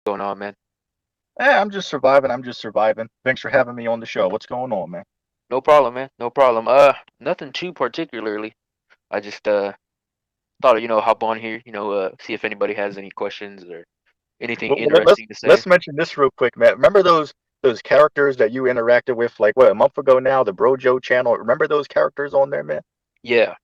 Going on, man? Hey, I'm just surviving. I'm just surviving. Thanks for having me on the show. What's going on, man? No problem, man. No problem. Nothing too particularly. I just thought hop on here, see if anybody has any questions or anything Let's interesting to say. let's mention this real quick, man. Remember those characters that you interacted with like what a month ago now, the Brojo channel. Remember those characters on there, man? Yeah,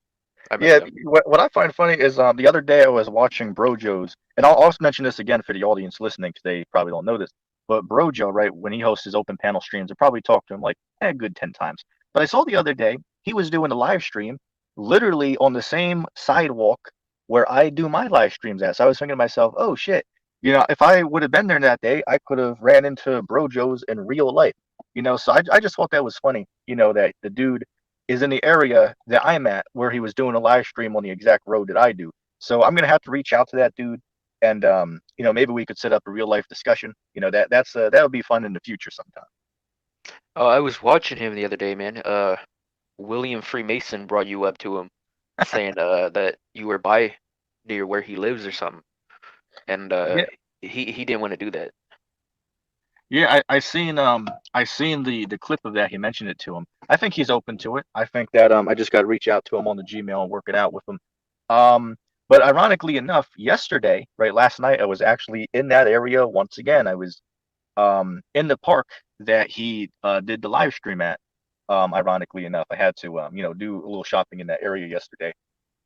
I remember Yeah. them. What I find funny is the other day I was watching Brojo's, and I'll also mention this again for the audience listening because they probably don't know this. But Brojo, right, when he hosts his open panel streams, I probably talked to him like a good 10 times. But I saw the other day he was doing a live stream, literally on the same sidewalk where I do my live streams at. So I was thinking to myself, oh shit, if I would have been there that day, I could have ran into Brojo's in real life. So I just thought that was funny. That the dude is in the area that I'm at where he was doing a live stream on the exact road that I do. So I'm gonna have to reach out to that dude, and maybe we could set up a real life discussion. That would be fun in the future sometime. Oh, I was watching him the other day, man. William Freemason brought you up to him, saying that you were by near where he lives or something, and Yeah, he didn't want to do that. yeah. I seen the clip of that. He mentioned it to him. I think he's open to it. I think that I just got to reach out to him on the Gmail and work it out with him. Um, but ironically enough, yesterday, right, last night, I was actually in that area once again. I was in the park that he did the live stream at. Ironically enough, I had to do a little shopping in that area yesterday.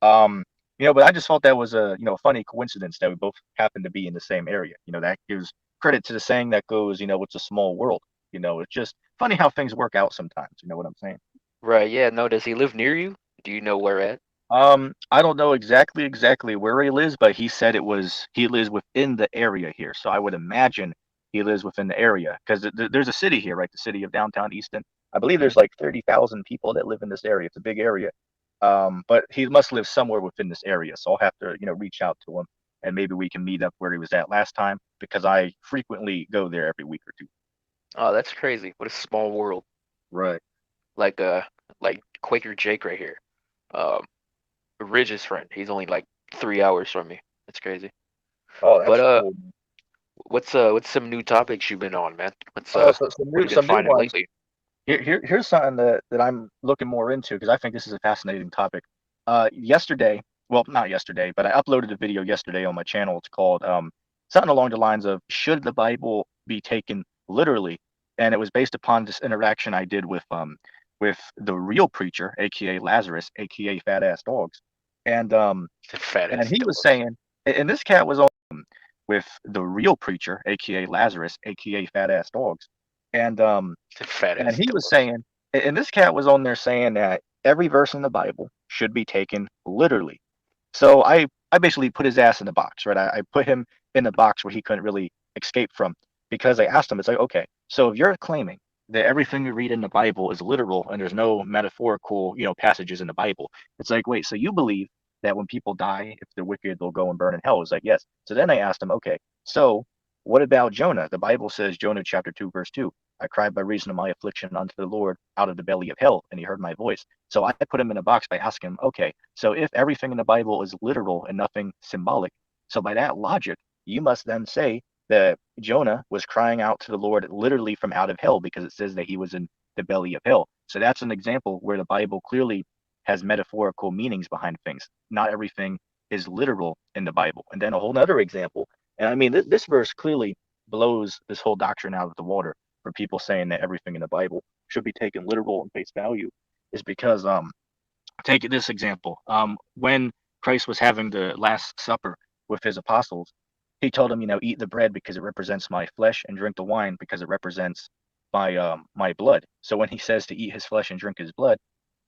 Um, but I just thought that was a funny coincidence that we both happened to be in the same area. That gives credit to the saying that goes, it's a small world. It's just funny how things work out sometimes. You know what I'm saying? Right? Yeah. No. Does he live near you? Do you know where at? I don't know exactly where he lives, but he lives within the area here. So I would imagine he lives within the area because there's a city here, right? The city of downtown Easton. I believe there's like 30,000 people that live in this area. It's a big area. But he must live somewhere within this area. So I'll have to, reach out to him and maybe we can meet up where he was at last time because I frequently go there every week or two. Oh, that's crazy. What a small world. Right. Like like Quaker Jake right here. Um, Ridge's friend. He's only like 3 hours from me. That's crazy. Oh, But that's cool. what's some new topics you've been on, man? So What have you been some new finding ones. lately? Here's something that I'm looking more into because I think this is a fascinating topic. Yesterday, well, not yesterday, but I uploaded a video yesterday on my channel. It's called something along the lines of "Should the Bible be taken literally?" And it was based upon this interaction I did with the real preacher, aka Lazarus, aka Fat Ass Dogs, and Fat and ass he was dogs. saying, and this cat was on with the real preacher, aka Lazarus, aka Fat Ass Dogs, and Fat and ass he was dogs. saying, and this cat was on there saying that every verse in the Bible should be taken literally. So I basically put his ass in the box, right? I put him in the box where he couldn't really escape from because I asked him, it's like, okay, so if you're claiming that everything you read in the Bible is literal and there's no metaphorical, passages in the Bible, it's like, wait, so you believe that when people die, if they're wicked, they'll go and burn in hell? It's like, yes. So then I asked him, okay, so what about Jonah? The Bible says, Jonah chapter 2, verse 2, I cried by reason of my affliction unto the Lord out of the belly of hell, and he heard my voice. So I put him in a box by asking him, okay, so if everything in the Bible is literal and nothing symbolic, so by that logic, you must then say that Jonah was crying out to the Lord literally from out of hell because it says that he was in the belly of hell. So that's an example where the Bible clearly has metaphorical meanings behind things. Not everything is literal in the Bible. And then a whole other example, and I mean, this verse clearly blows this whole doctrine out of the water for people saying that everything in the Bible should be taken literal and face value, is because take this example. When Christ was having the Last Supper with his apostles, he told them, eat the bread because it represents my flesh, and drink the wine because it represents my blood. So when he says to eat his flesh and drink his blood,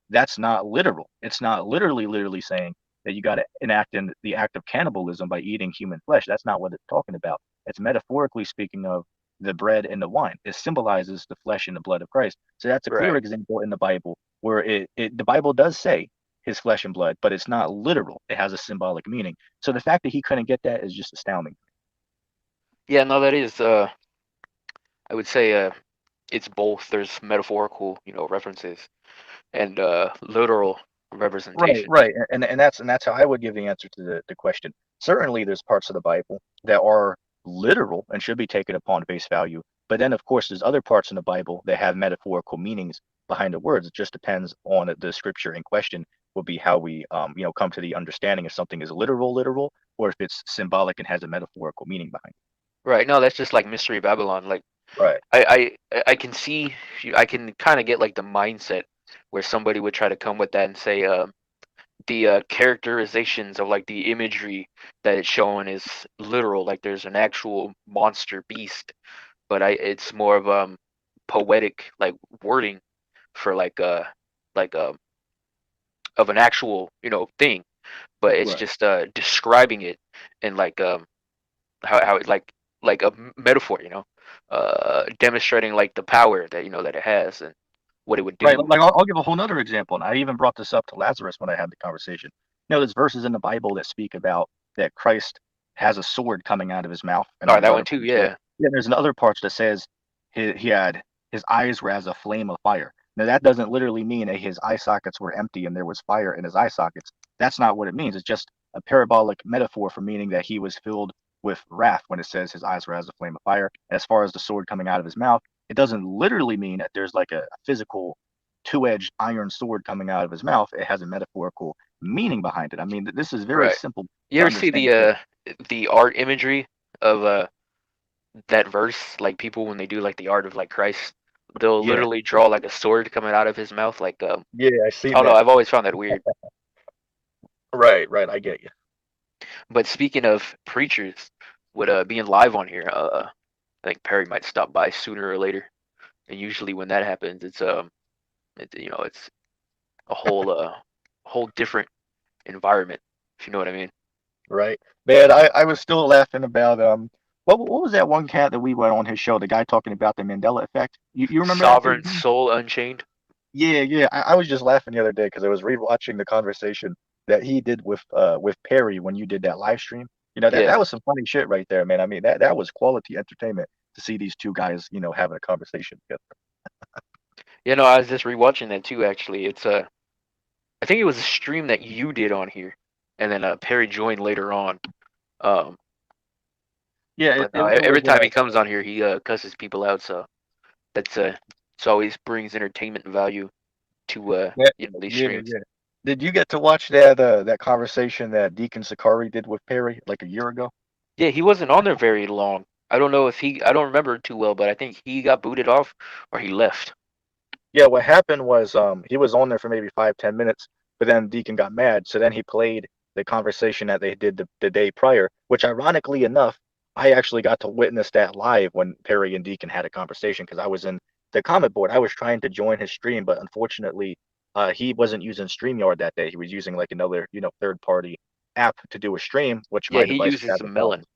that's not literal. It's not literally saying that you got to enact in the act of cannibalism by eating human flesh. That's not what it's talking about. It's metaphorically speaking of the bread and the wine. It symbolizes the flesh and the blood of Christ. So that's a clear Right. example in the Bible where the Bible does say his flesh and blood, but it's not literal. It has a symbolic meaning. So the fact that he couldn't get that is just astounding. Yeah, no, that is I would say it's both. There's metaphorical, references and literal Right, representations. right, and that's how I would give the answer to the question. Certainly, there's parts of the Bible that are literal and should be taken upon face value. But then, of course, there's other parts in the Bible that have metaphorical meanings behind the words. It just depends on the scripture in question. Will be how we, come to the understanding if something is literal, or if it's symbolic and has a metaphorical meaning behind Right. No, that's just like Mystery Babylon. Like it. Right. I can see, I can kind of get like the mindset where somebody would try to come with that and say, the characterizations of like the imagery that it's showing is literal. Like there's an actual monster beast, but it's more of poetic like wording for like of an actual thing, but it's Right. just describing it in like how it like a metaphor, demonstrating like the power that that it has and what it would Right. do. Like I'll give a whole nother example, and I even brought this up to Lazarus when I had the conversation. There's verses in the Bible that speak about that Christ has a sword coming out of his mouth, and All right, then there's that one other too. parts where Yeah. yeah, there's other parts that says he had his eyes were as a flame of fire. Now that doesn't literally mean that his eye sockets were empty and there was fire in his eye sockets. That's not what it means. It's just a parabolic metaphor for meaning that he was filled with wrath when it says his eyes were as a flame of fire. As far as the sword coming out of his mouth, it doesn't literally mean that there's like a physical two-edged iron sword coming out of his mouth. It has a metaphorical meaning behind it. I mean, this is very Right. simple You to ever see understand. So, the art imagery of that verse? Like people when they do like the art of like Christ, they'll yeah, literally draw like a sword coming out of his mouth. Like yeah, I I seen don't know. that. I've always found that weird. Right, right. I get you. But speaking of preachers, with being live on here, I think Perry might stop by sooner or later. And usually when that happens, it's a whole different environment, if you know what I mean. Right, man. I was still laughing about what was that one cat that we went on his show? The guy talking about the Mandela effect. You remember that dude? Sovereign Soul Unchained. Yeah, yeah. I was just laughing the other day because I was rewatching the conversation that he did with Perry when you did that live stream. That Yeah. was some funny shit right there, man. I mean, that was quality entertainment to see these two guys, having a conversation together. I was just rewatching that too. Actually, it's I think it was a stream that you did on here, and then Perry joined later on. Um, Yeah, but no, it was every time he comes on here, he cusses people out. So that's it's always brings entertainment value to yeah, these yeah, streams. yeah. Did you get to watch that conversation that Deacon Sakari did with Perry like a year ago? Yeah, he wasn't on there very long. I don't know if I don't remember too well, but I think he got booted off or he left. Yeah, what happened was he was on there for maybe 5, 10 minutes, but then Deacon got mad. So then he played the conversation that they did the day prior, which ironically enough, I actually got to witness that live when Perry and Deacon had a conversation because I was in the comment board. I was trying to join his stream, but unfortunately, he wasn't using StreamYard that day. He was using like another, third party app to do a stream, which Yeah, my he device was uses having some melon. problems.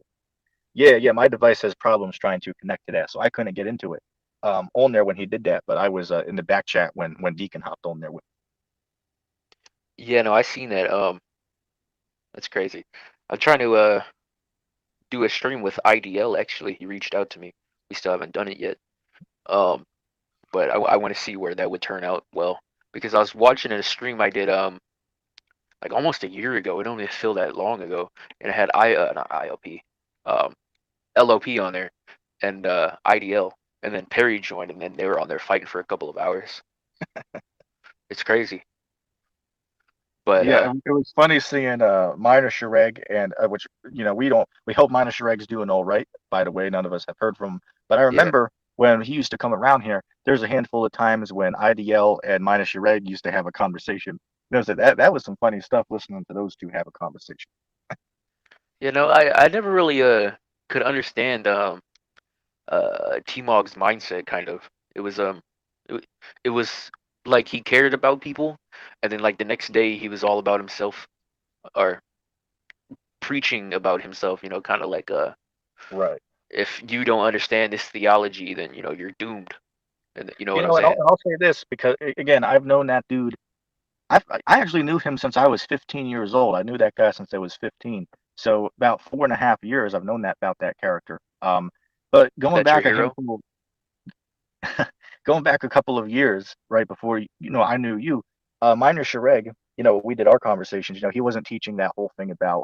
Yeah, yeah, my device has problems trying to connect to that, so I couldn't get into it on there when he did that. But I was in the back chat when Deacon hopped on there with. Yeah, no, I seen that. That's crazy. I'm trying to do a stream with IDL. Actually, he reached out to me. We still haven't done it yet. Um, but I want to see where that would turn out well because I was watching a stream I did like almost a year ago. It don't even feel that long ago, and it had not ILP, um LOP on there, and IDL, and then Perry joined, and then they were on there fighting for a couple of hours. It's crazy, but Yeah, it was funny seeing Minor Shreg and which we hope Minor Shreg's doing all right. By the way, none of us have heard from him, but I yeah, remember when he used to come around here. There's a handful of times when IDL and Minor Shreg used to have a conversation. That was some funny stuff listening to those two have a conversation. I never really could understand T-Mog's mindset kind of. It was it, it was like he cared about people, and then like the next day he was all about himself or preaching about himself. Kind of like Right. if you don't understand this theology, then you're doomed. And you know what I'm And saying? I'll say this because again, I've known that dude. I actually knew him since I was 15 years old. I knew that guy since I was 15. So about 4.5 years, I've known that about that character. But going That's your back hero. going back a couple of years, right before I knew you, Minor Shreg, we did our conversations. He wasn't teaching that whole thing about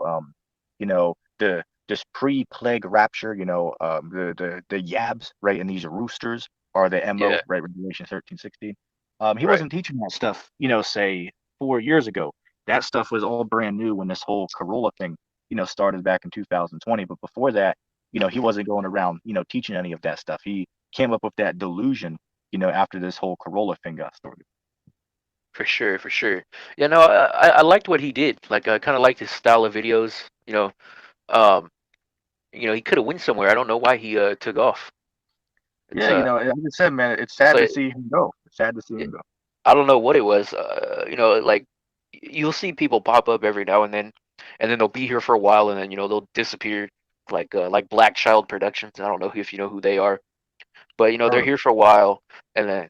the this pre-plague rapture, the yabs, right, and these roosters are the MO, Yeah, right, Revelation 13:16. He right, wasn't teaching that stuff, say 4 years ago. That stuff was all brand new when this whole Corolla thing, started back in 2020. But before that, he wasn't going around, teaching any of that stuff. He came up with that delusion, after this whole Corolla thing got started. for sure, for sure. Yeah, no, I liked what he did. Like, I kind of liked his style of videos. Um, he could have went somewhere. I don't know why he took off. It's Yeah, like I said, man, it's it's sad to like see him go. It's sad to see it, him go. I don't know what it was. Like you'll see people pop up every now and then they'll be here for a while, and then they'll disappear. Like Black Child Productions. I don't know if you know who they are, but they're Heard of here for a while, and then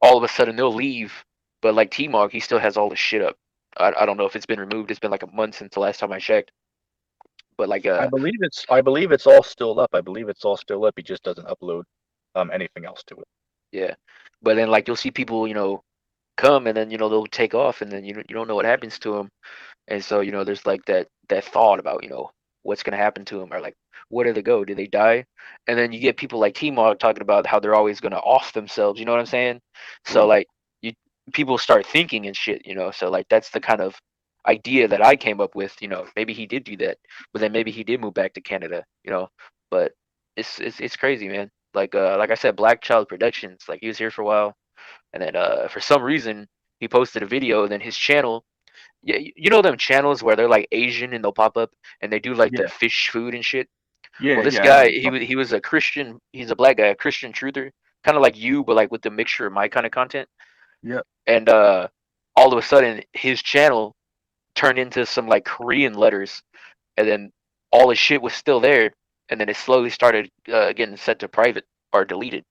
all of a sudden they'll leave. But like T-Mog, he still has all the shit up. I don't know if it's been removed. It's been like a month since the last time I checked. But like I believe it's all still up. I believe it's all still up. He just doesn't upload anything else to it. yeah. But then like you'll see people come, and then they'll take off, and then you don't know what happens to them. And so, there's like that thought about, what's gonna happen to them, or like where do they go? Do they die? And then you get people like T-Mog talking about how they're always gonna off themselves, you know what I'm saying? So Right. like you people start thinking and shit. So like that's the kind of idea that I came up with, maybe he did do that, but then maybe he did move back to Canada. But it's crazy, man. Like I said, Black Child Productions, like he was here for a while, and then for some reason he posted a video, and then his channel, yeah, you know them channels where they're like Asian and they'll pop up and they do like the Yeah. fish food and shit. Yeah. Well, this Yeah. I know guy, what you're talking he was a Christian. He's a black guy, a Christian truther, kind of like you, but like with the mixture of my kind of content. about. Yeah. And all of a sudden, his channel turned into some like Korean letters, and then all his shit was still there, and then it slowly started getting set to private or deleted,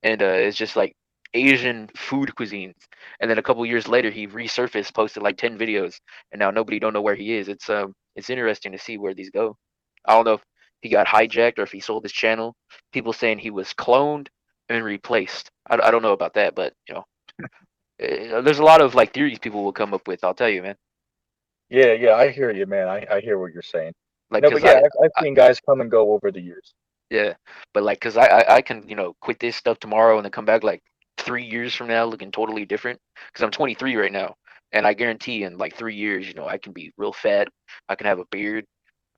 and it's just like Asian food cuisines. And then a couple years later, he resurfaced, posted like 10 videos, and now nobody don't know where he is. It's interesting to see where these go. I don't know if he got hijacked or if he sold his channel. People saying he was cloned and replaced. I don't know about that, but there's a lot of like theories people will come up with. I'll tell you, man. Yeah. Yeah. I hear you, man. I hear what you're saying. Like, No, but cause yeah, I've seen guys come and go over the years. yeah, but like, cause I can quit this stuff tomorrow and then come back like 3 years from now looking totally different. Cause I'm 23 right now, and I guarantee in like 3 years, I can be real fat. I can have a beard.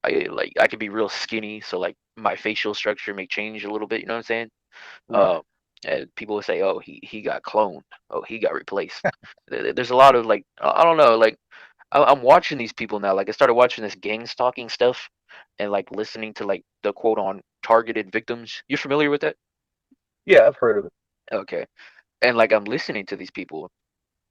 I can be real skinny. So like my facial structure may change a little bit. You know what I'm saying? Right. Um, and people will say, oh, he got cloned. Oh, he got replaced. There's a lot of like I don't know. Like I'm watching these people now. Like I started watching this gang stalking stuff, and like listening to like the quote on targeted victims. You familiar with that? Yeah, I've heard of it. Okay. And like I'm listening to these people,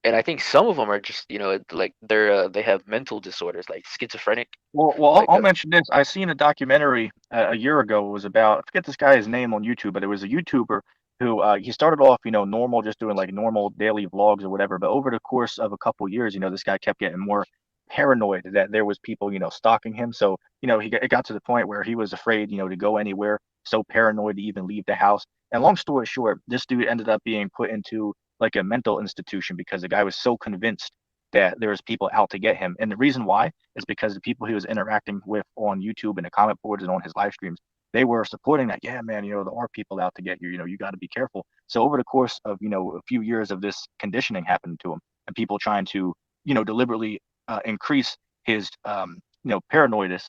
and I think some of them are just like they have mental disorders, like schizophrenic. Well, I'll, Like I'll mention this. I seen a documentary a year ago. It was about, I forget this guy's name on YouTube, but it was a YouTuber who he started off, normal, just doing like normal daily vlogs or whatever. But over the course of a couple years, this guy kept getting more paranoid that there was people, stalking him. So, it got to the point where he was afraid, to go anywhere, so paranoid to even leave the house. And long story short, this dude ended up being put into like a mental institution because the guy was so convinced that there was people out to get him. And the reason why is because the people he was interacting with on YouTube and the comment boards and on his live streams, they were supporting that. Yeah, man, there are people out to get you. You got to be careful. So over the course of a few years of this conditioning happening to him, and people trying to deliberately increase his paranoidness,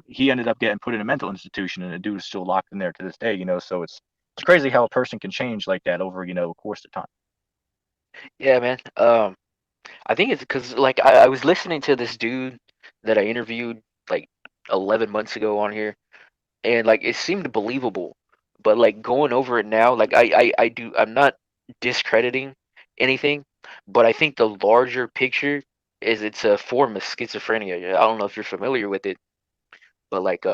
he ended up getting put in a mental institution, and the dude is still locked in there to this day. So it's crazy how a person can change like that over a course of time. yeah, man. I think it's because like I was listening to this dude that I interviewed like 11 months ago on here, and like it seemed believable. But like going over it now, like I'm not discrediting anything, but I think the larger picture is it's a form of schizophrenia. Yeah, I don't know if you're familiar with it, but like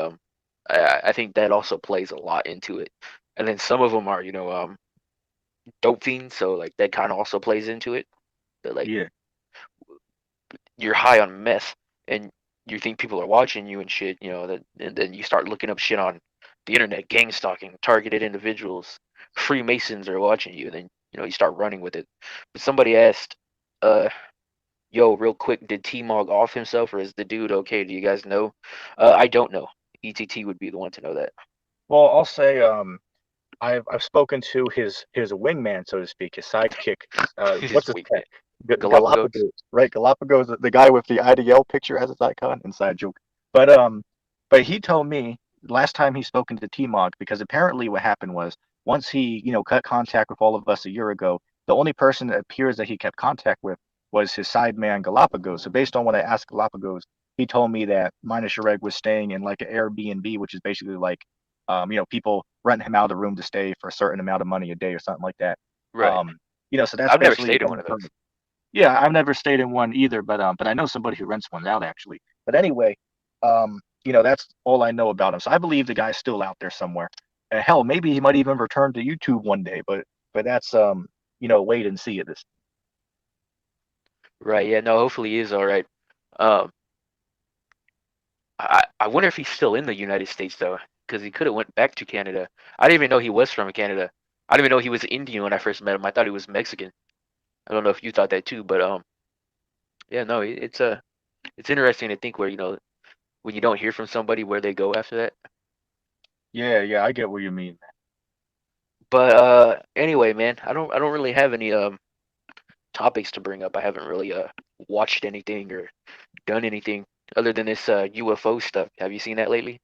I think that also plays a lot into it. And then some of them are dope fiends, so like that kind of also plays into it. But like Yeah, you're high on meth and you think people are watching you and shit, that and then you start looking up shit on the internet, gang stalking, targeted individuals, Freemasons are watching you, and then you start running with it. But somebody asked, uh, yo, real quick, did T Mog off himself or is the dude okay? Do you guys know? I don't know. ETT would be the one to know that. Well, I'll say I've spoken to his wingman, so to speak, his sidekick. His What's his weak pet? man. Galapagos. Galapagos, right? Galapagos, the guy with the IDL picture as his icon. Inside joke. But um, but he told me last time he spoken to T-Mog because apparently what happened was once he cut contact with all of us a year ago, the only person it appears that he kept contact with was his side man Galapagos. So based on what I asked Galapagos, he told me that Mina Shrek was staying in like an Airbnb, which is basically like people rent him out of the room to stay for a certain amount of money a day or something like that. Right. Um, so that's I've never basically stayed in what one I've of heard. those. Yeah, I've never stayed in one either, but I know somebody who rents one out actually. But anyway, that's all I know about him. So I believe the guy's still out there somewhere. Hell, maybe he might even return to YouTube one day. But that's wait and see at this. Right. Yeah. No. Hopefully he is all right. Um, I wonder if he's still in the United States though, because he could have went back to Canada. I didn't even know he was from Canada. I didn't even know he was Indian when I first met him. I thought he was Mexican. I don't know if you thought that too, but yeah, no, it's interesting to think where when you don't hear from somebody where they go after that. Yeah, yeah, I get what you mean. But anyway, man, I don't really have any topics to bring up. I haven't really watched anything or done anything other than this UFO stuff. Have you seen that lately?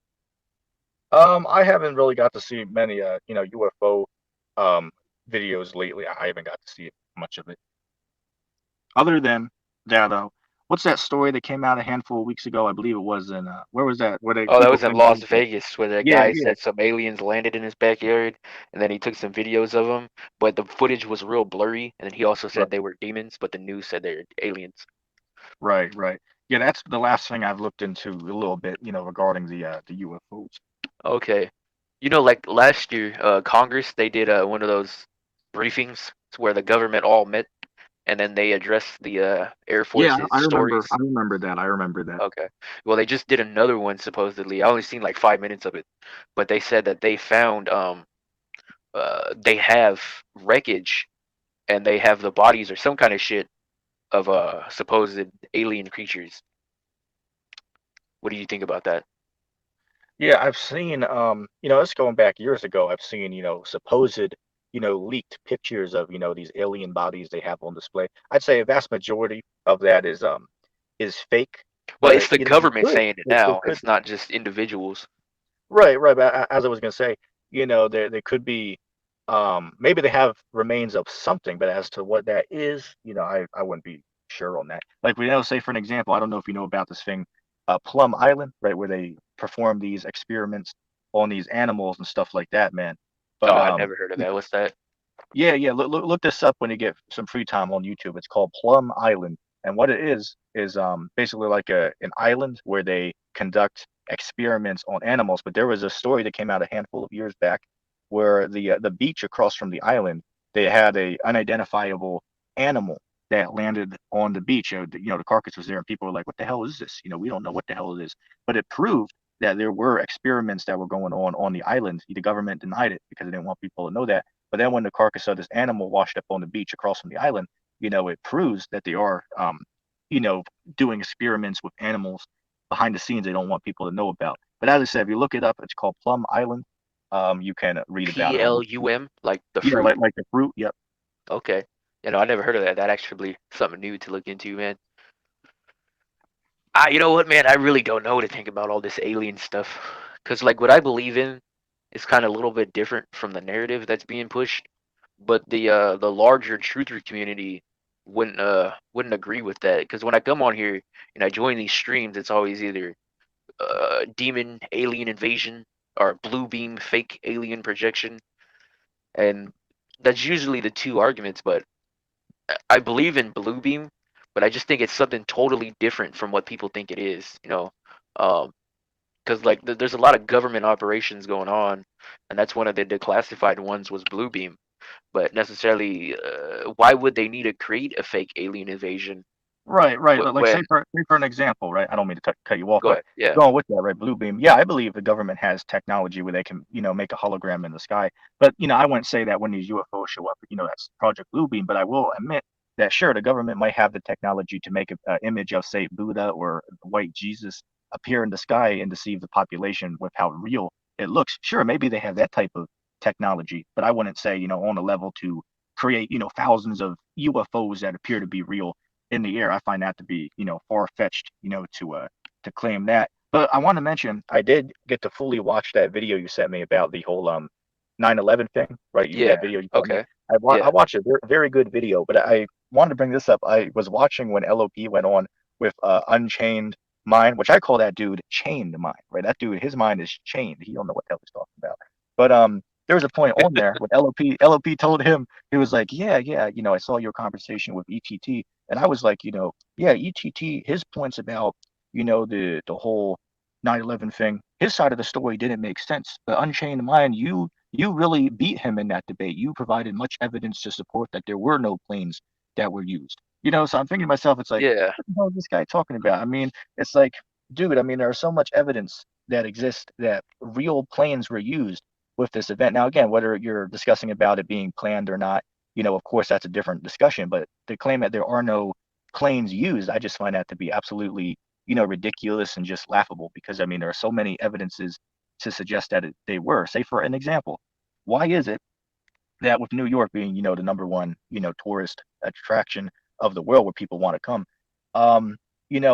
I haven't really got to see many UFO um videos lately. I haven't got to see much of it. Other than that, what's that story that came out a handful of weeks ago? I believe it was in where was that? Where they Oh, that people was in claim Las Vegas where that yeah, guy yeah, said some aliens landed in his backyard, and then he took some videos of them, but the footage was real blurry, and then he also right, said they were demons, but the news said they were aliens. right, right. Yeah, that's the last thing I've looked into a little bit, regarding the UFOs. Okay. Like last year, Congress, they did one of those briefings where the government all met, and then they addressed the Air Yeah, Force's I remember. I stories. remember that. I remember that. Okay. Well, they just did another one supposedly. I only seen like 5 minutes of it, but they said that they found they have wreckage and they have the bodies or some kind of shit of supposed alien creatures. What do you think about that? Yeah, I've seen it's going back years ago. I've seen, supposed, leaked pictures of, these alien bodies they have on display. I'd say a vast majority of that is fake, Well, but it's the it government could saying it it now. could It's not just individuals. right, right. But as I was gonna say, there could be maybe they have remains of something, but as to what that is, I wouldn't be sure on that. Like we know, say for an example, I don't know if you know about this thing, Plum Island, right, where they perform these experiments on these animals and stuff like that, man. Oh, But I never heard of that. What's that? yeah, yeah. Look this up when you get some free time on YouTube. It's called Plum Island, and what it is basically like an island where they conduct experiments on animals. But there was a story that came out a handful of years back where the beach across from the island they had a unidentifiable animal that landed on the beach. The carcass was there, and people were like, "What the hell is this? We don't know what the hell it is." But it proved that there were experiments that were going on the island. The government denied it because they didn't want people to know that, but then when the carcass of this animal washed up on the beach across from the island, it proves that they are, you know, doing experiments with animals behind the scenes they don't want people to know about. But as I said, if you look it up, it's called Plum Island. You can read about it on YouTube. PLUM, like the Yeah, fruit. like the fruit. Yep. Okay. I never heard of that. That actually something new to look into, man. You know what, man? I really don't know what to think about all this alien stuff. Cause like what I believe in is kind of a little bit different from the narrative that's being pushed. But the larger truther community wouldn't agree with that. Because when I come on here and I join these streams, it's always either demon alien invasion or blue beam fake alien projection, and that's usually the two arguments. But I believe in blue beam, but I just think it's something totally different from what people think it is. Um, because like there's a lot of government operations going on, and that's one of the declassified ones was blue beam. But necessarily, why would they need to create a fake alien invasion Right, right. Like when? say for an example, right? I don't mean to cut you off, Go but ahead. Yeah. going with that, right? Blue beam. Yeah, I believe the government has technology where they can, make a hologram in the sky. But I wouldn't say that when these UFOs show up, that's Project Blue Beam. But I will admit that sure, the government might have the technology to make an image of, say, Buddha or white Jesus. appear in the sky and deceive the population with how real it looks. Sure, maybe they have that type of technology, but I wouldn't say, on a level to create, thousands of UFOs that appear to be real in the air. I find that to be, far fetched, to claim that. But I want to mention, I did get to fully watch that video you sent me about the whole 9/11 thing, right? Yeah. That video you sent me. Okay. I Yeah. watched a very good video, but I wanted to bring this up. I was watching when LOP went on with Unchained Mind, which I call that dude chained mind, right? That dude, his mind is chained. He don't know what the hell he's talking about. But there was a point on there when LOP told him, he was like, yeah, yeah, I saw your conversation with ETT, and I was like, yeah, ETT, his points about, the whole 9/11 thing, his side of the story didn't make sense. But Unchained Mind, you really beat him in that debate. You provided much evidence to support that there were no planes that were used. So I'm thinking to myself, it's like, Yeah. what the hell is this guy talking about? I mean, it's like, dude, I mean, there's so much evidence that exists that real planes were used with this event. Now, again, whether you're discussing about it being planned or not, of course, that's a different discussion. But the claim that there are no planes used, I just find that to be absolutely, ridiculous and just laughable because, I mean, there are so many evidences to suggest that they were. Say, for an example, why is it that with New York being, the number one, tourist attraction of the world where people want to come, um,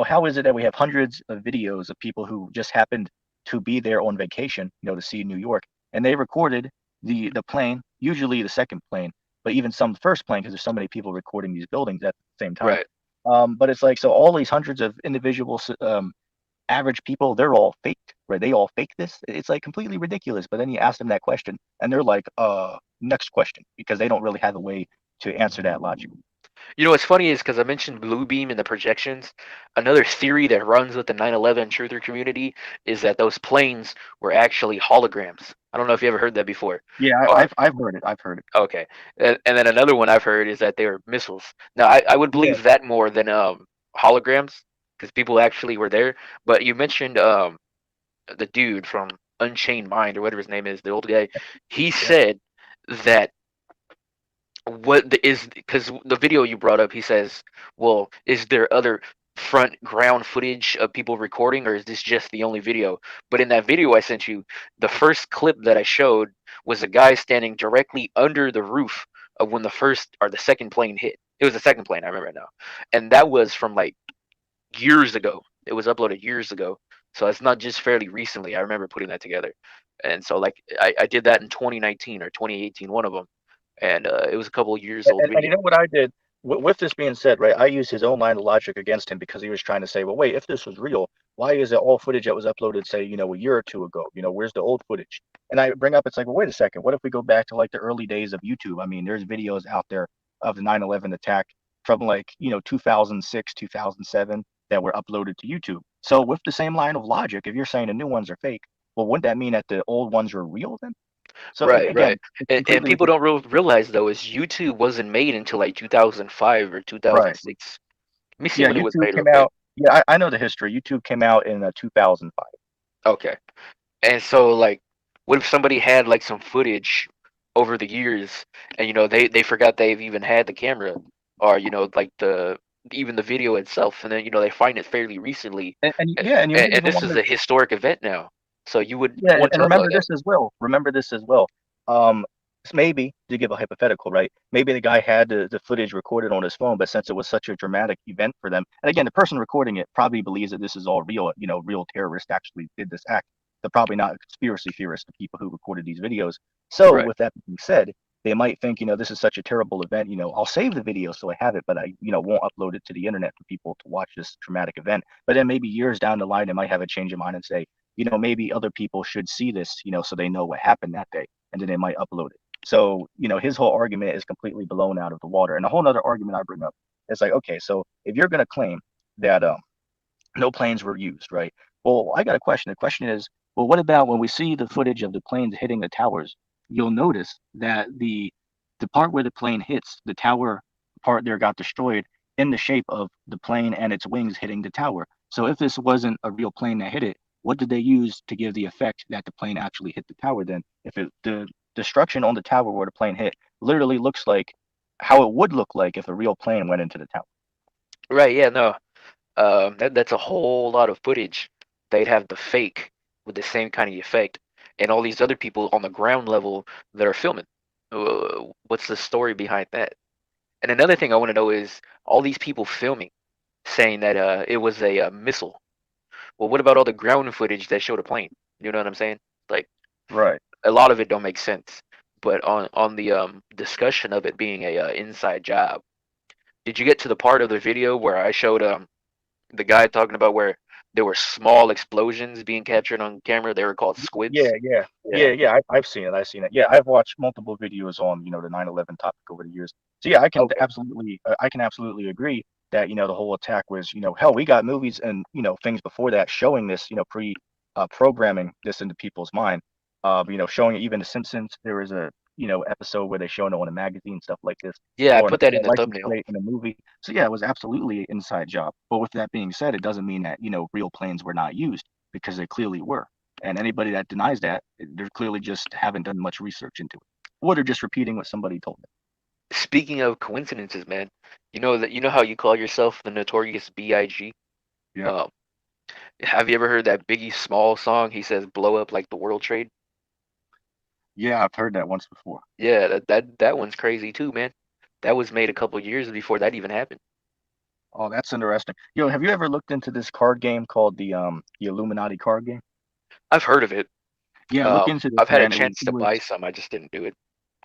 how is it that we have hundreds of videos of people who just happened to be there on vacation, to see New York, and they recorded the plane, usually the second plane, but even some first plane because there's so many people recording these buildings at the same time. Right. But it's like so all these hundreds of individual average people, they're all faked, right? They all fake this. It's like completely ridiculous. But then you ask them that question, and they're like, next question, because they don't really have a way to answer that logically. You know what's funny is because I mentioned blue beam and the projections. Another theory that runs with the 9/11 truther community is that those planes were actually holograms. I don't know if you ever heard that before. Yeah, Or I've heard it. I've heard it. okay, and then another one I've heard is that they were missiles. Now I would Yeah, believe that more than holograms because people actually were there. But you mentioned the dude from Unchained Mind or whatever his name is, the old guy. He yeah. said that is because the video you brought up, he says, well, is there other front ground footage of people recording, or is this just the only video? But in that video I sent you, the first clip that I showed was a guy standing directly under the roof of when the first or the second plane hit. It was the second plane, I remember it now. And that was from like years ago. It was uploaded years ago. So it's not just fairly recently. I remember putting that together. And so like I did that in 2019 or 2018, one of them, and it was a couple of years old And you video. know what I did? With this being said, right, I used his own line of logic against him because he was trying to say, well, wait, if this was real, why is it all footage that was uploaded, say, a year or two ago? Where's the old footage? And I bring up, it's like, well, wait a second. What if we go back to like the early days of YouTube? I mean, there's videos out there of the 9/11 attack from like, 2006, 2007 that were uploaded to YouTube. So with the same line of logic, if you're saying the new ones are fake, well, wouldn't that mean that the old ones are real then? So Right, again, right. it's And completely people don't ridiculous. realize though is YouTube wasn't made until like 2005 or Right. 2006. Let me see Yeah, when it was YouTube made real came quick. out. Yeah, I know the history. YouTube came out in 2005. Okay. And so like what if somebody had like some footage over the years and they forgot they've even had the camera or like the even the video itself and then they find it fairly recently And and, yeah, and you might and even this want is to. a historic event now. So you would Yeah, want and to upload remember that. this as well. Remember this as well. Um, maybe to give a hypothetical, right? Maybe the guy had the footage recorded on his phone, but since it was such a dramatic event for them, and again, the person recording it probably believes that this is all real. Real terrorists actually did this act. They're probably not conspiracy theorists, the people who recorded these videos. So, Right. with that being said, they might think, this is such a terrible event. I'll save the video so I have it, but I, won't upload it to the internet for people to watch this traumatic event. But then maybe years down the line, they might have a change of mind and say, maybe other people should see this, so they know what happened that day, and then they might upload it. So, his whole argument is completely blown out of the water. And a whole other argument I bring up is like, okay, so if you're going to claim that no planes were used, right? Well, I got a question. The question is, well, what about when we see the footage of the planes hitting the towers? You'll notice that the part where the plane hits, the tower part there got destroyed in the shape of the plane and its wings hitting the tower. So if this wasn't a real plane that hit it, what did they use to give the effect that the plane actually hit the tower then? If the destruction on the tower where the plane hit literally looks like how it would look like if a real plane went into the tower. Right, yeah, no. That's a whole lot of footage. they'd have the fake with the same kind of effect, and all these other people on the ground level that are filming. What's the story behind that? And another thing I want to know is all these people filming, saying that it was a missile. Well, what about all the ground footage that showed a plane? You know what I'm saying? Like Right. a lot of it don't make sense. But on the discussion of it being a inside job, did you get to the part of the video where I showed the guy talking about where there were small explosions being captured on camera? They were called Yeah, squids. yeah, Yeah. yeah, yeah. I've seen it. I've seen it. Yeah, I've watched multiple videos on the 9/11 topic over the years. So yeah, Okay. I can absolutely agree that the whole attack was hell. We got movies and things before that showing this pre programming this into people's mind. Showing even The Simpsons. There was a episode where they show it on a magazine, stuff like this, Yeah, I or put that a in the license thumbnail. plate in a movie. So yeah, it was absolutely an inside job. But with that being said, it doesn't mean that real planes were not used because they clearly were. And anybody that denies that, they're clearly just haven't done much research into it, or they're just repeating what somebody told them. Speaking of coincidences, man, you know how you call yourself the notorious B.I.G. Yeah, Um, have you ever heard that Biggie Small song? He says blow up like the World Trade. yeah, I've heard that once before. Yeah, that one's crazy too, man. That was made a couple years before that even happened. Oh, that's interesting. Have you ever looked into this card game called the Illuminati card game? I've heard of it. Yeah, look into this, I've had a man. chance It to was buy some. I just didn't do it.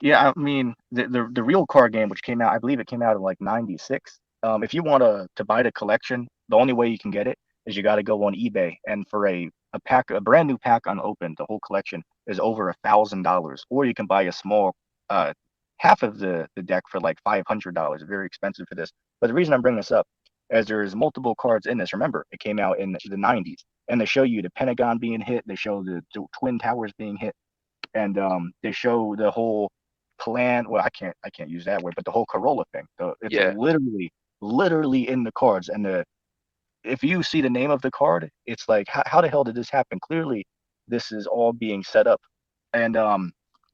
Yeah, I mean the real card game, which came out, I believe it came out in like '96. If you want to buy the collection, the only way you can get it is you got to go on eBay, and for a pack, a brand new pack unopened, the whole collection is over $1,000. Or you can buy a small uh half of the deck for like $500. Very expensive for this. But the reason I'm bringing this up is there's multiple cards in this. Remember, it came out in the '90s, and they show you the Pentagon being hit, they show the Twin Towers being hit, and they show the whole plan. Well, I can't use that word, but the whole Corolla thing. It's Yeah, literally in the cards. And if you see the name of the card, it's like how the hell did this happen? Clearly, this is all being set up. And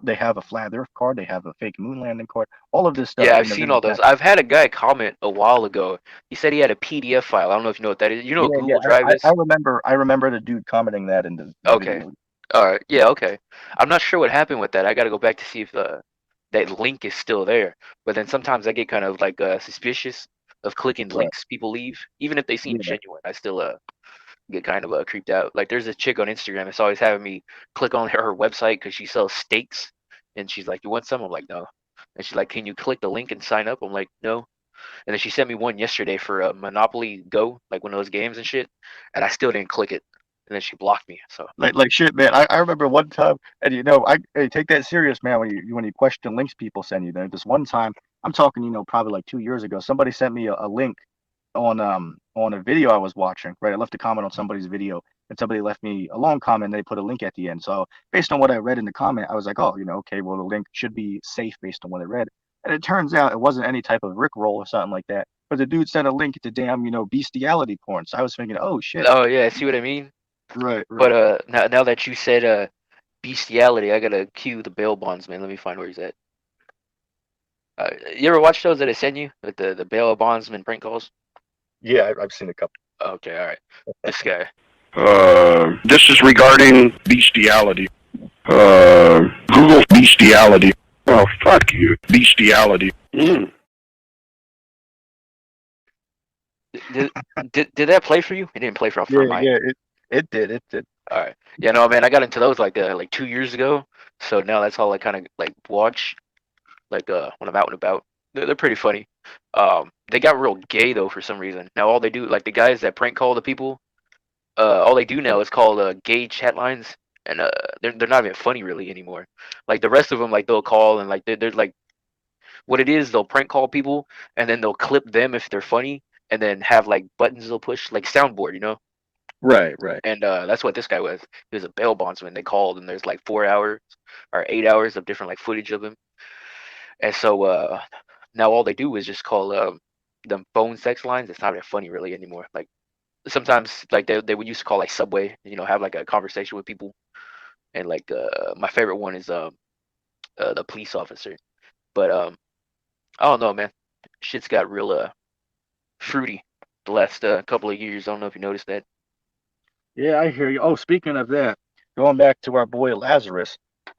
they have a flat Earth card, they have a fake moon landing card, all of this yeah, stuff I've in the seen very all those. back. I've had a guy comment a while ago. He said he had a PDF file. I don't know if you know what that is. You know what Yeah, yeah. Google Drive I is? remember the dude commenting that in the Okay. video. All right. Yeah. Okay. I'm not sure what happened with that. I got to go back to see if that link is still there. But then sometimes I get kind of like suspicious of clicking Right. links people leave, even if they seem Yeah. genuine. I still get kind of creeped out. Like there's a chick on Instagram that's always having me click on her website because she sells steaks, and she's like, "You want some?" I'm like, "No." And she's like, "Can you click the link and sign up?" I'm like, "No." And then she sent me one yesterday for Monopoly Go, like one of those games and shit, and I still didn't click it. And then she blocked me. So Like shit, man. I remember one time, and I take that serious, man. When you question links people send you, there. This one time, I'm talking, probably like 2 years ago. Somebody sent me a link on a video I was watching. Right, I left a comment on somebody's video, and somebody left me a long comment. And they put a link at the end. So based on what I read in the comment, I was like, oh, okay, well the link should be safe based on what I read. And it turns out it wasn't any type of Rickroll or something like that. But the dude sent a link to damn, bestiality porn. So I was thinking, oh shit. oh yeah, see what I mean? Right, But right. now that you said bestiality, I gotta cue the bail bondsman. Let me find where he's at. You ever watch those that I send you with the bail bondsman prank calls? Yeah, I've seen a couple. Okay, all right. This guy. This is regarding bestiality. Google bestiality. Oh, fuck you. Bestiality. Did, did that play for you? It didn't play for Yeah, mine. yeah, it did. All right. Yeah, no, man, I got into those like 2 years ago. So now that's all I kind of like watch like when I'm out and about. They're pretty funny. They got real gay though for some reason. Now all they do, like the guys that prank call the people, all they do now is call gay chat lines, and they're not even funny really anymore. Like the rest of them, like they'll call and like they're like what it is, they'll prank call people and then they'll clip them if they're funny, and then have like buttons they'll push like soundboard, you know. Right, right. And that's what this guy was. He was a bail bondsman. They called, and there's like 4 hours or 8 hours of different like footage of him. And so now all they do is just call them phone sex lines. It's not even funny really anymore. Like sometimes like they would used to call like Subway, have like a conversation with people. And like my favorite one is the police officer. But I don't know, man. Shit's got real fruity the last couple of years. I don't know if you noticed that. Yeah, I hear you. Oh, speaking of that, going back to our boy Lazarus,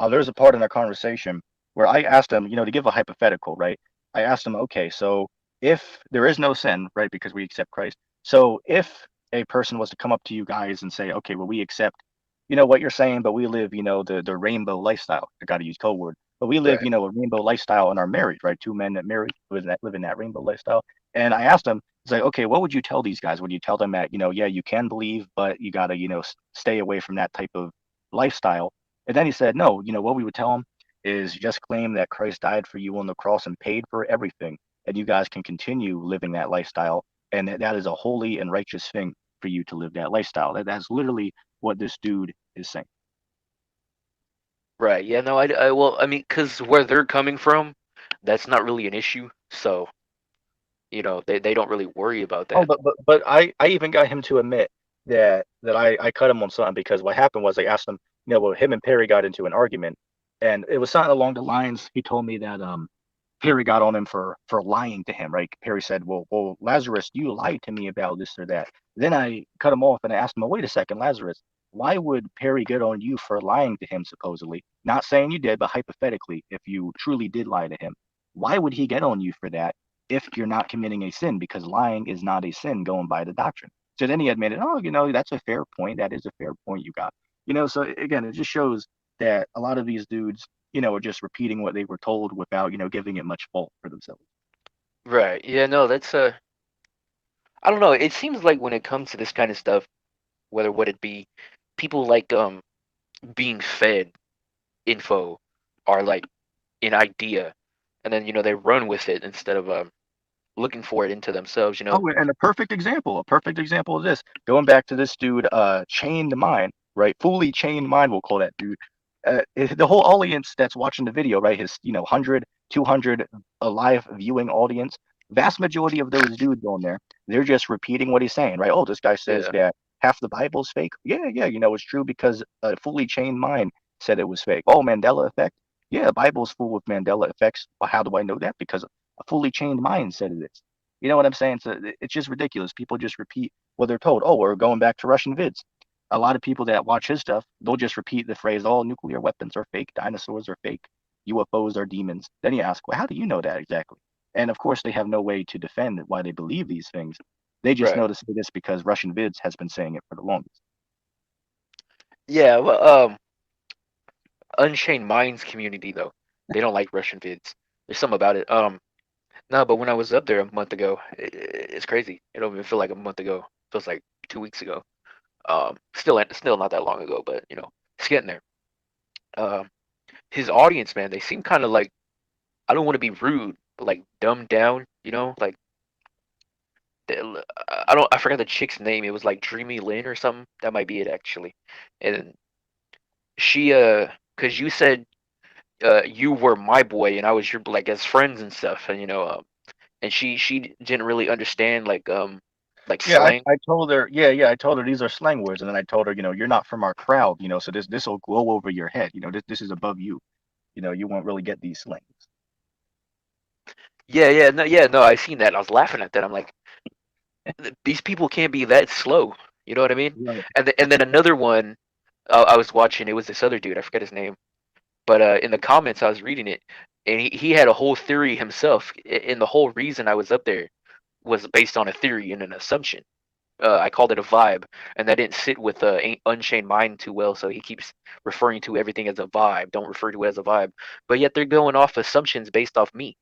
there's a part in our conversation where I asked him, to give a hypothetical, right? I asked him, okay, so if there is no sin, right, because we accept Christ, so if a person was to come up to you guys and say, okay, well, we accept, what you're saying, but we live, the rainbow lifestyle. I got to use code word, but we live, Right. a rainbow lifestyle and are married, right? Two men that married live in that rainbow lifestyle. And I asked him, it's like, okay, what would you tell these guys? Would you tell them that, yeah, you can believe, but you got to, stay away from that type of lifestyle? And then he said, no, what we would tell them is just claim that Christ died for you on the cross and paid for everything. And you guys can continue living that lifestyle. And that is a holy and righteous thing for you to live that lifestyle. That's literally what this dude is saying. Right. Yeah. No. Well, I mean, because where they're coming from, that's not really an issue. So they don't really worry about Oh, that. but I even got him to admit that I cut him on something because what happened was I asked him, well, him and Perry got into an argument, and it was something along the lines. He told me that Perry got on him for lying to him, right? Perry said, well, Lazarus, you lied to me about this or that. Then I cut him off and I asked him, well, wait a second, Lazarus, why would Perry get on you for lying to him, supposedly? Not saying you did, but hypothetically, if you truly did lie to him, why would he get on you for that if you're not committing a sin? Because lying is not a sin going by the doctrine. So then he admitted, oh, that's a fair point. That is a fair point you got. So again, it just shows that a lot of these dudes are just repeating what they were told without, giving it much fault for themselves. Right. Yeah. No. That's I don't know. It seems like when it comes to this kind of stuff, whether what it be, people like being fed info are like an idea, and then they run with it instead of looking for it into themselves. Oh, and a perfect example of this, going back to this dude, chained mind, right? Fully chained mind, we'll call that dude. The whole audience that's watching the video, right? His, 100, 200 live viewing audience, vast majority of those dudes on there, they're just repeating what he's saying, right? Oh, this guy says Yeah. that half the Bible's fake. Yeah, yeah, it's true because a fully chained mind said it was fake. Oh, Mandela effect. Yeah, the Bible's full of Mandela effects. Well, how do I know that? Because a fully chained mind said it is. You know what I'm saying? So it's just ridiculous. People just repeat what they're told. Oh, we're going back to Russian vids. A lot of people that watch his stuff, they'll just repeat the phrase, "All nuclear weapons are fake, dinosaurs are fake, UFOs are demons." Then you ask, well, how do you know that exactly? And of course, they have no way to defend why they believe these things. They just Right. know to say this because Russian vids has been saying it for the longest. Yeah. Well, Unchained Minds community though, they don't like Russian vids. There's something about it. No, but when I was up there a month ago, it's crazy. It don't even feel like a month ago. It feels like 2 weeks ago. Still not that long ago, but it's getting there. Um, his audience, man, they seem kind of like, I don't want to be rude, but like dumbed down. Like I forgot the chick's name. It was like Dreamy Lynn or something. That might be it actually. And she cause you said you were my boy and I was your like as friends and stuff, and and she didn't really understand like Yeah, slang. I told her, yeah, I told her these are slang words, and then I told her, you're not from our crowd, so this will go over your head, this is above you, you won't really get these slangs. Yeah, no, I seen that. I was laughing at that. I'm like, these people can't be that slow. You know what I mean? Right. And then another one I was watching. It was this other dude. I forget his name. But in the comments, I was reading it, and he had a whole theory himself. And the whole reason I was up there was based on a theory and an assumption. I called it a vibe, and that didn't sit with Unchained Mind too well. So he keeps referring to everything as a vibe. Don't refer to it as a vibe. But yet they're going off assumptions based off me.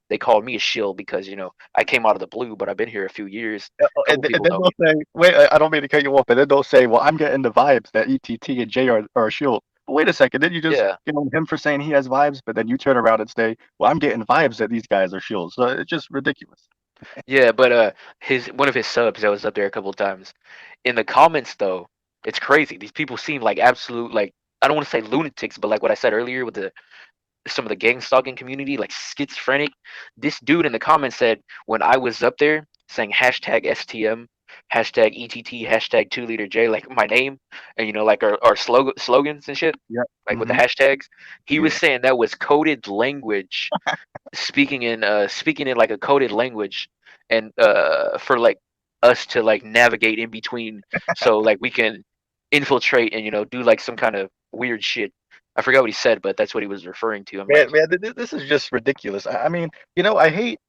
They called me a shill because I came out of the blue, but I've been here a few years. A couple And people then know they'll me. say, wait, I don't mean to cut you off, but then they'll say, well, I'm getting the vibes that ETT and Jay are a shield. But wait a second, did you just Yeah, get on him for saying he has vibes, but then you turn around and say, well, I'm getting vibes that these guys are shields. So it's just ridiculous. yeah. But his one of his subs that was up there a couple of times. In the comments though, it's crazy. These people seem like absolute like I don't want to say lunatics, but like what I said earlier with the some of the gang stalking community, like schizophrenic. This dude in the comments said when I was up there saying hashtag STM, hashtag ETT, hashtag 2 liter J, like my name, and like our slogans and shit, Yep. like with the Hmm. hashtags. He was Yeah. saying that was coded language, speaking in like a coded language, and for like us to like navigate in between, so like we can infiltrate and do like some kind of weird shit. I forgot what he said, but that's what he was referring to. I'm like, Man, this is just ridiculous. I mean, I hate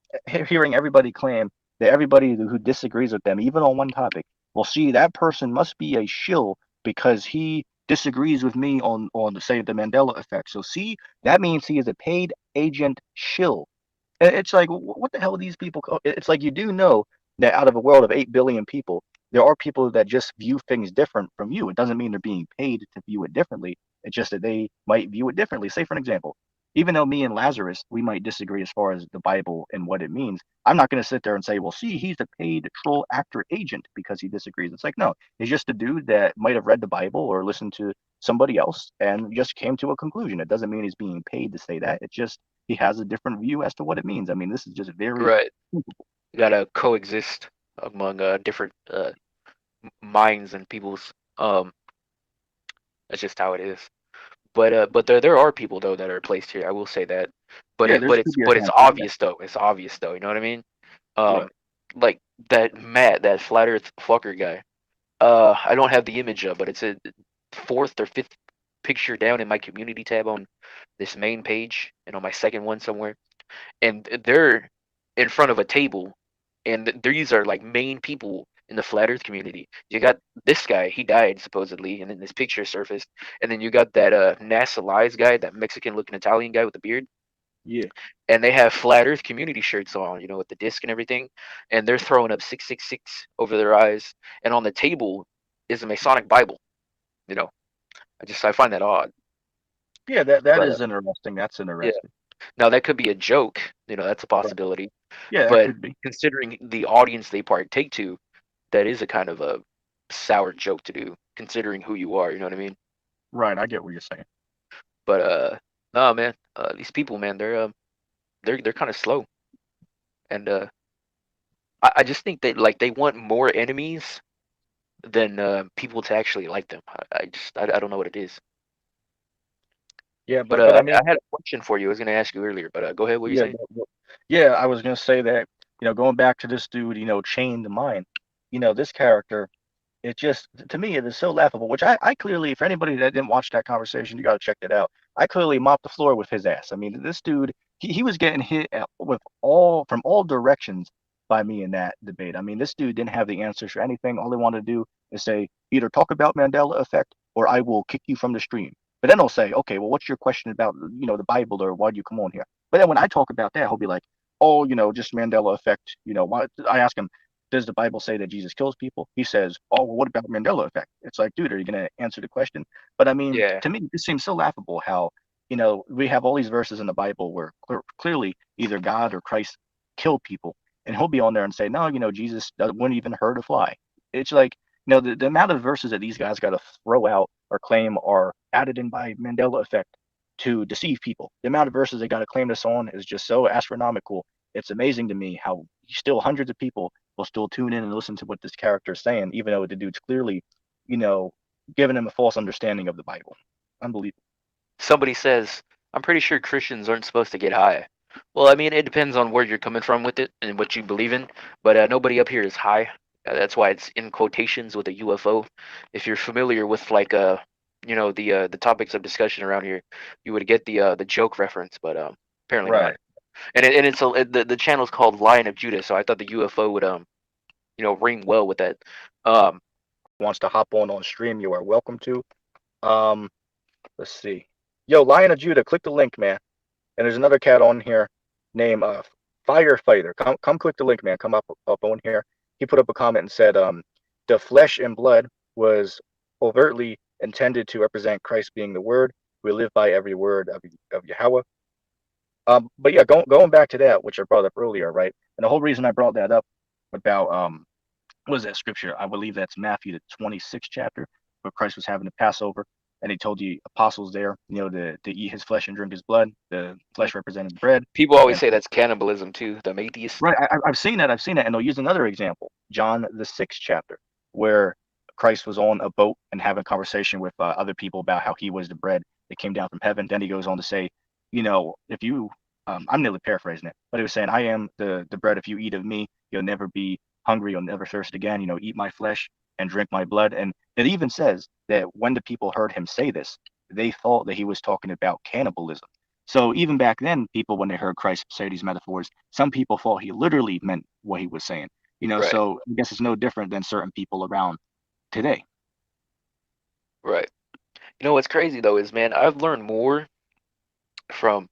hearing everybody claim that everybody who disagrees with them, even on one topic, well, see, that person must be a shill because he disagrees with me on say the Mandela effect. So see, that means he is a paid agent shill. It's like, what the hell are these people? It's like you do know that out of a world of 8 billion people, there are people that just view things different from you. It doesn't mean they're being paid to view it differently. It's just that they might view it differently. Say, for an example, even though me and Lazarus, we might disagree as far as the Bible and what it means, I'm not going to sit there and say, well, see, he's a paid troll actor agent because he disagrees. It's like, no, he's just a dude that might have read the Bible or listened to somebody else and just came to a conclusion. It doesn't mean he's being paid to say that. It's just he has a different view as to what it means. I mean, this is just very right, simple. you gotta coexist among different minds and people's. That's just how it is. But there are people though that are placed here. I will say that. But Yeah, it there's but could it's be a but it's handful. Yeah, obvious though. It's obvious though. You know what I mean? right. Um, like that Matt, that flat Earth fucker guy. I don't have the image up, but it's a fourth or fifth picture down in my community tab on this main page, and on my second one somewhere. And they're in front of a table, and these are like main people in the flat Earth community. You got this guy, he died supposedly, and then this picture surfaced, and then you got that NASA lies guy, that Mexican looking Italian guy with the beard, Yeah, and they have flat Earth community shirts on, with the disc and everything, and they're throwing up 666 over their eyes, and on the table is a Masonic Bible. You know, I find that odd, yeah. That but is interesting. That's yeah. interesting. Now that could be a joke, that's a Right. possibility, Yeah, that but could be. considering the audience they partake to, that is a kind of a sour joke to do, considering who you are. You know what I mean? Right. I get what you're saying. But no, man, these people, man, they're kind of slow, and I just think that like they want more enemies than people to actually like them. I don't know what it is. Yeah, But but I I mean, had a question for you. I was gonna ask you earlier, but go ahead. What were you yeah, saying? yeah. I was gonna say that going back to this dude, chained mind. This character. It just, to me, it is so laughable, which I clearly, for anybody that didn't watch that conversation, you got to check it out. I clearly mopped the floor with his ass. I mean, this dude, he was getting hit with from all directions by me in that debate. I mean, this dude didn't have the answers for anything. All he wanted to do is say, either talk about Mandela effect or I will kick you from the stream. But then he'll say, okay, well, what's your question about, the Bible or why do you come on here? But then when I talk about that, he'll be like, oh, just Mandela effect. Why? I ask him, does the Bible say that Jesus kills people? He says, oh, well, what about Mandela effect? It's like, dude, are you going to answer the question? But I mean, Yeah, to me, it seems so laughable how, we have all these verses in the Bible where clearly either God or Christ killed people. And he'll be on there and say, no, Jesus wouldn't even hurt a fly. It's like, the amount of verses that these guys got to throw out or claim are added in by Mandela effect to deceive people. The amount of verses they got to claim this on is just so astronomical. It's amazing to me how still hundreds of people will still tune in and listen to what this character is saying, even though the dude's clearly, you know, giving him a false understanding of the Bible. Unbelievable. somebody says, I'm pretty sure Christians aren't supposed to get high. Well, I mean, it depends on where you're coming from with it and what you believe in, but nobody up here is high. That's why it's in quotations with a UFO. If you're familiar with like the topics of discussion around here, you would get the joke reference, but apparently not. Right. And the channel's called Lion of Judah, so I thought the UFO would ring well with that. Um, Wants to hop on stream, you are welcome to. Um, let's see. Yo, Lion of Judah, click the link, man. And there's another cat on here named Firefighter. Come click the link, man. Come up on here. He put up a comment and said, the flesh and blood was overtly intended to represent Christ being the word. We live by every word of Yahweh. But yeah, going back to that, which I brought up earlier, right? And the whole reason I brought that up about what is that scripture? I believe that's Matthew the 26th chapter, where Christ was having the Passover, and he told the apostles there, to eat his flesh and drink his blood. The flesh represented bread, People always and say that's cannibalism too. The atheist. right, I've seen that, and they'll use another example, John the 6th chapter, where Christ was on a boat and having a conversation with other people about how he was the bread that came down from heaven. Then he goes on to say, if you, I'm nearly paraphrasing it, but he was saying, I am the bread. If you eat of me, you'll never be hungry. You'll never thirst again. Eat my flesh. and drink my blood. And it even says that when the people heard him say this, they thought that he was talking about cannibalism. So even back then, people, when they heard Christ say these metaphors, some people thought he literally meant what he was saying. Right. So I guess it's no different than certain people around today. Right. You know what's crazy though is, man, I've learned more from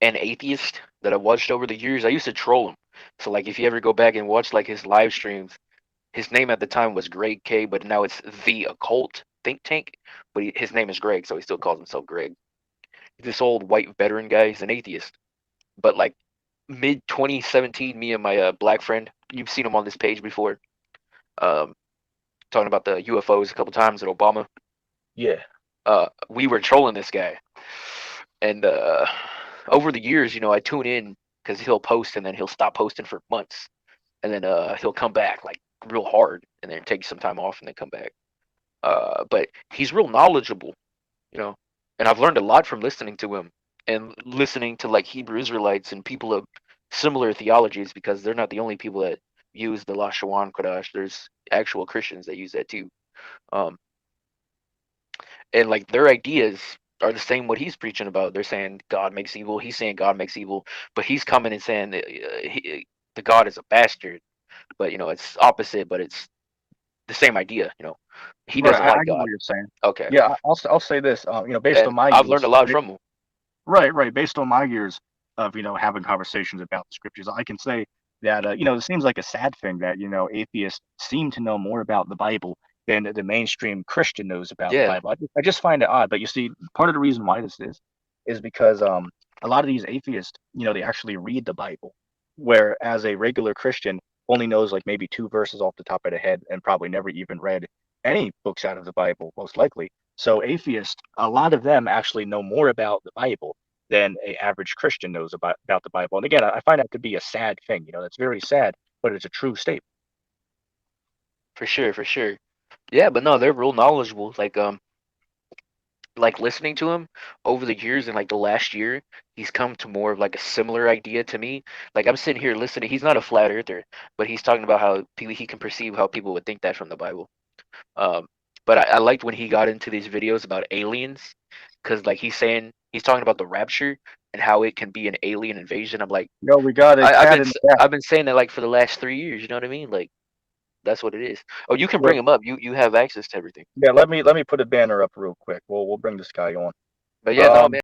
an atheist that I've watched over the years. I used to troll him. So like if you ever go back and watch like his live streams, his name at the time was Greg K, but now it's the Occult Think Tank. But his name is Greg, so he still calls himself Greg. This old white veteran guy, he's an atheist. But like mid 2017, me and my black friend, you've seen him on this page before, um, talking about the UFOs a couple times at Obama. Yeah. We were trolling this guy, and over the years, I tune in because he'll post and then he'll stop posting for months, and then he'll come back like real hard, and then take some time off and then come back. But he's real knowledgeable, you know, and I've learned a lot from listening to him and listening to like Hebrew Israelites and people of similar theologies, because they're not the only people that use the Lashawan Kodash. There's actual Christians that use that too. Um, and like their ideas are the same what he's preaching about. They're saying God makes evil. He's saying God makes evil, but he's coming and saying that the God is a bastard. But it's opposite, but it's the same idea. He Right. doesn't I like get what God. you're saying. Okay, Yeah, I'll say this. Based on and my I've learned a years, lot from him. right, right. Based on my years of having conversations about the scriptures, I can say that it seems like a sad thing that atheists seem to know more about the Bible than the mainstream Christian knows about the Yeah, Bible. I just find it odd. But you see, part of the reason why this is because a lot of these atheists, they actually read the Bible, whereas a regular Christian only knows like maybe two verses off the top of the head and probably never even read any books out of the Bible, most likely. So atheists, a lot of them actually know more about the Bible than a average Christian knows about the Bible. And again, I find that to be a sad thing. That's very sad, but it's a true statement. for sure, for sure. Yeah, but no, they're real knowledgeable. Like listening to him over the years and like the last year, he's come to more of like a similar idea to me. Like I'm sitting here listening. He's not a flat earther, but he's talking about how he can perceive how people would think that from the Bible. Um, but I liked when he got into these videos about aliens, because like he's talking about the rapture and how it can be an alien invasion. I'm like, We got a cat in the bag. I've been saying that like for the last 3 years. You know what I mean? Like that's what it is. Oh, you can Yeah, bring him up. You have access to everything. yeah. Let me put a banner up real quick. We'll bring this guy on. But yeah, no, man.